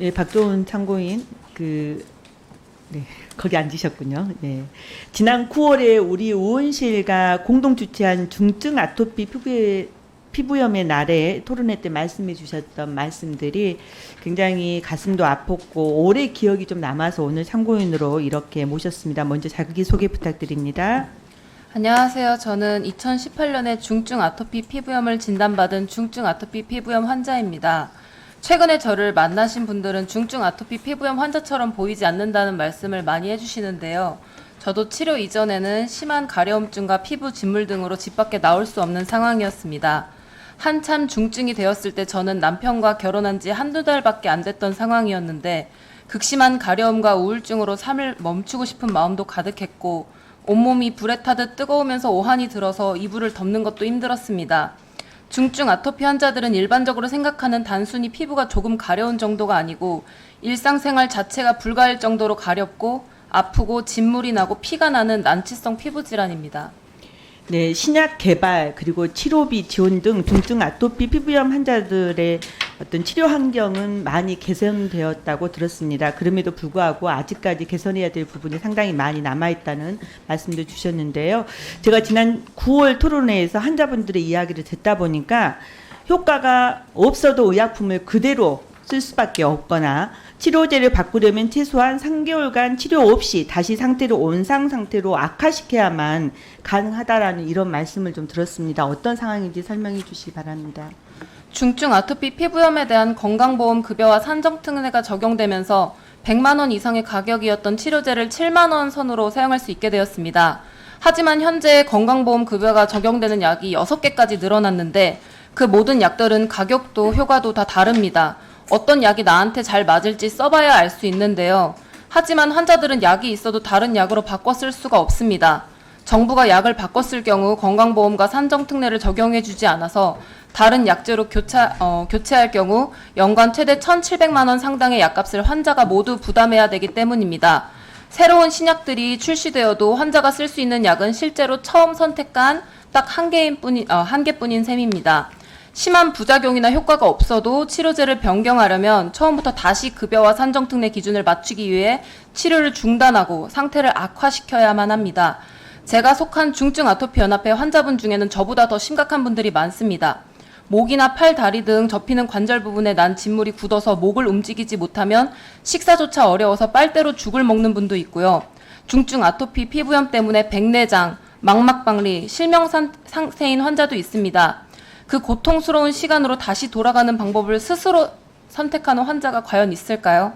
예, 박조은 참고인 네, 거기 앉으셨군요. 네. 지난 9월에 우리 의원실과 공동 주최한 중증 아토피 피부염의 날에 토론회 때 말씀해 주셨던 말씀들이 굉장히 가슴도 아팠고 오래 기억이 좀 남아서 오늘 참고인으로 이렇게 모셨습니다. 먼저 자기소개 부탁드립니다. 안녕하세요. 저는 2018년에 중증 아토피 피부염을 진단받은 중증 아토피 피부염 환자입니다. 최근에 저를 만나신 분들은 중증 아토피 피부염 환자처럼 보이지 않는다는 말씀을 많이 해주시는데요. 저도 치료 이전에는 심한 가려움증과 피부 진물 등으로 집 밖에 나올 수 없는 상황이었습니다. 한참 중증이 되었을 때 저는 남편과 결혼한 지 한두 달밖에 안 됐던 상황이었는데 극심한 가려움과 우울증으로 삶을 멈추고 싶은 마음도 가득했고 온몸이 불에 타듯 뜨거우면서 오한이 들어서 이불을 덮는 것도 힘들었습니다. 중증 아토피 환자들은 일반적으로 생각하는 단순히 피부가 조금 가려운 정도가 아니고 일상생활 자체가 불가할 정도로 가렵고 아프고 진물이 나고 피가 나는 난치성 피부 질환입니다. 네, 신약 개발 그리고 치료비 지원 등 중증 아토피 피부염 환자들의 어떤 치료 환경은 많이 개선되었다고 들었습니다. 그럼에도 불구하고 아직까지 개선해야 될 부분이 상당히 많이 남아있다는 말씀도 주셨는데요. 제가 지난 9월 토론회에서 환자분들의 이야기를 듣다 보니까 효과가 없어도 의약품을 그대로 쓸 수밖에 없거나 치료제를 바꾸려면 최소한 3개월간 치료 없이 다시 상태를 원상 상태로 악화시켜야만 가능하다라는 이런 말씀을 좀 들었습니다. 어떤 상황인지 설명해 주시기 바랍니다. 중증 아토피 피부염에 대한 건강보험 급여와 산정특례가 적용되면서 100만 원 이상의 가격이었던 치료제를 7만 원 선으로 사용할 수 있게 되었습니다. 하지만 현재 건강보험 급여가 적용되는 약이 6개까지 늘어났는데 그 모든 약들은 가격도 효과도 다 다릅니다. 어떤 약이 나한테 잘 맞을지 써봐야 알 수 있는데요. 하지만 환자들은 약이 있어도 다른 약으로 바꿔 쓸 수가 없습니다. 정부가 약을 바꿔 쓸 경우 건강보험과 산정특례를 적용해주지 않아서 다른 약제로 교체할 경우 연간 최대 1,700만 원 상당의 약값을 환자가 모두 부담해야 되기 때문입니다. 새로운 신약들이 출시되어도 환자가 쓸 수 있는 약은 실제로 처음 선택한 딱 한 개뿐인 셈입니다. 심한 부작용이나 효과가 없어도 치료제를 변경하려면 처음부터 다시 급여와 산정특례 기준을 맞추기 위해 치료를 중단하고 상태를 악화시켜야만 합니다. 제가 속한 중증 아토피 연합회 환자분 중에는 저보다 더 심각한 분들이 많습니다. 목이나 팔, 다리 등 접히는 관절 부분에 난 진물이 굳어서 목을 움직이지 못하면 식사조차 어려워서 빨대로 죽을 먹는 분도 있고요. 중증 아토피 피부염 때문에 백내장, 망막박리, 실명 상태인 환자도 있습니다. 그 고통스러운 시간으로 다시 돌아가는 방법을 스스로 선택하는 환자가 과연 있을까요?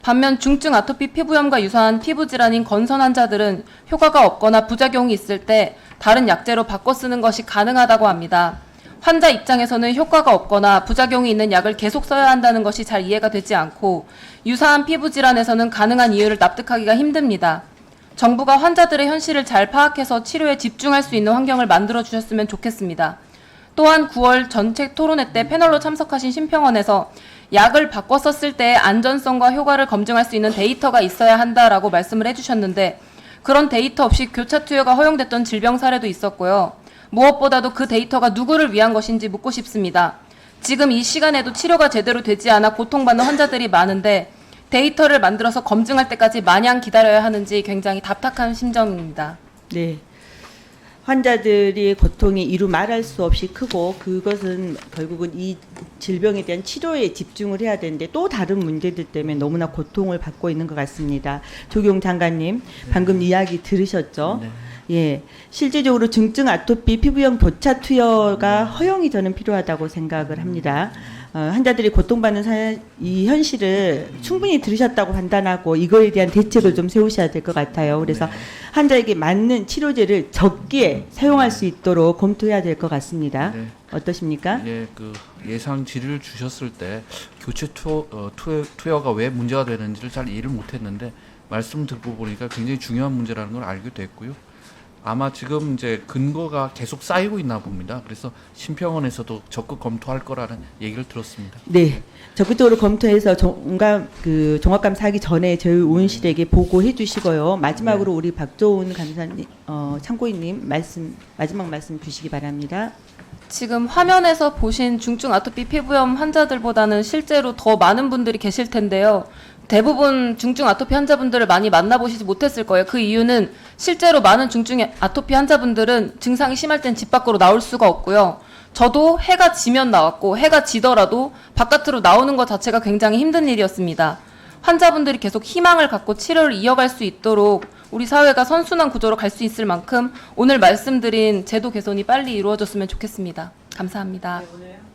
반면 중증 아토피 피부염과 유사한 피부 질환인 건선 환자들은 효과가 없거나 부작용이 있을 때 다른 약제로 바꿔 쓰는 것이 가능하다고 합니다. 환자 입장에서는 효과가 없거나 부작용이 있는 약을 계속 써야 한다는 것이 잘 이해가 되지 않고 유사한 피부 질환에서는 가능한 이유를 납득하기가 힘듭니다. 정부가 환자들의 현실을 잘 파악해서 치료에 집중할 수 있는 환경을 만들어 주셨으면 좋겠습니다. 또한 9월 전체 토론회 때 패널로 참석하신 심평원에서 약을 바꿔 썼을 때 안전성과 효과를 검증할 수 있는 데이터가 있어야 한다라고 말씀을 해주셨는데 그런 데이터 없이 교차 투여가 허용됐던 질병 사례도 있었고요. 무엇보다도 그 데이터가 누구를 위한 것인지 묻고 싶습니다. 지금 이 시간에도 치료가 제대로 되지 않아 고통받는 환자들이 많은데 데이터를 만들어서 검증할 때까지 마냥 기다려야 하는지 굉장히 답답한 심정입니다. 네. 환자들이 고통이 이루 말할 수 없이 크고 그것은 결국은 이 질병에 대한 치료에 집중을 해야 되는데 또 다른 문제들 때문에 너무나 고통을 받고 있는 것 같습니다. 조경 장관님 방금 이야기 들으셨죠? 네. 예, 실제적으로 중증 아토피 피부염 교차 투여가 허용이 저는 필요하다고 생각을 합니다. 환자들이 고통받는 이 현실을 충분히 들으셨다고 판단하고 이거에 대한 대책을 좀 세우셔야 될 것 같아요. 그래서 네. 환자에게 맞는 치료제를 적게 사용할 수 있도록 검토해야 될 것 같습니다. 네. 어떠십니까? 예, 그 예상 질의를 주셨을 때 교체 투여가 왜 문제가 되는지를 잘 이해를 못했는데 말씀 듣고 보니까 굉장히 중요한 문제라는 걸 알게 됐고요. 아마 지금 이제 근거가 계속 쌓이고 있나 봅니다. 그래서 심평원에서도 적극 검토할 거라는 얘기를 들었습니다. 네, 적극적으로 검토해서 종합감사하기 전에 저희 의원실에게 보고해 주시고요. 마지막으로 우리 박조은 감사님, 참고인님 마지막 말씀 주시기 바랍니다. 지금 화면에서 보신 중증 아토피 피부염 환자들보다는 실제로 더 많은 분들이 계실 텐데요. 대부분 중증 아토피 환자분들을 많이 만나보시지 못했을 거예요. 그 이유는 실제로 많은 중증 아토피 환자분들은 증상이 심할 땐 집 밖으로 나올 수가 없고요. 저도 해가 지면 나왔고 해가 지더라도 바깥으로 나오는 것 자체가 굉장히 힘든 일이었습니다. 환자분들이 계속 희망을 갖고 치료를 이어갈 수 있도록 우리 사회가 선순환 구조로 갈 수 있을 만큼 오늘 말씀드린 제도 개선이 빨리 이루어졌으면 좋겠습니다. 감사합니다. 오늘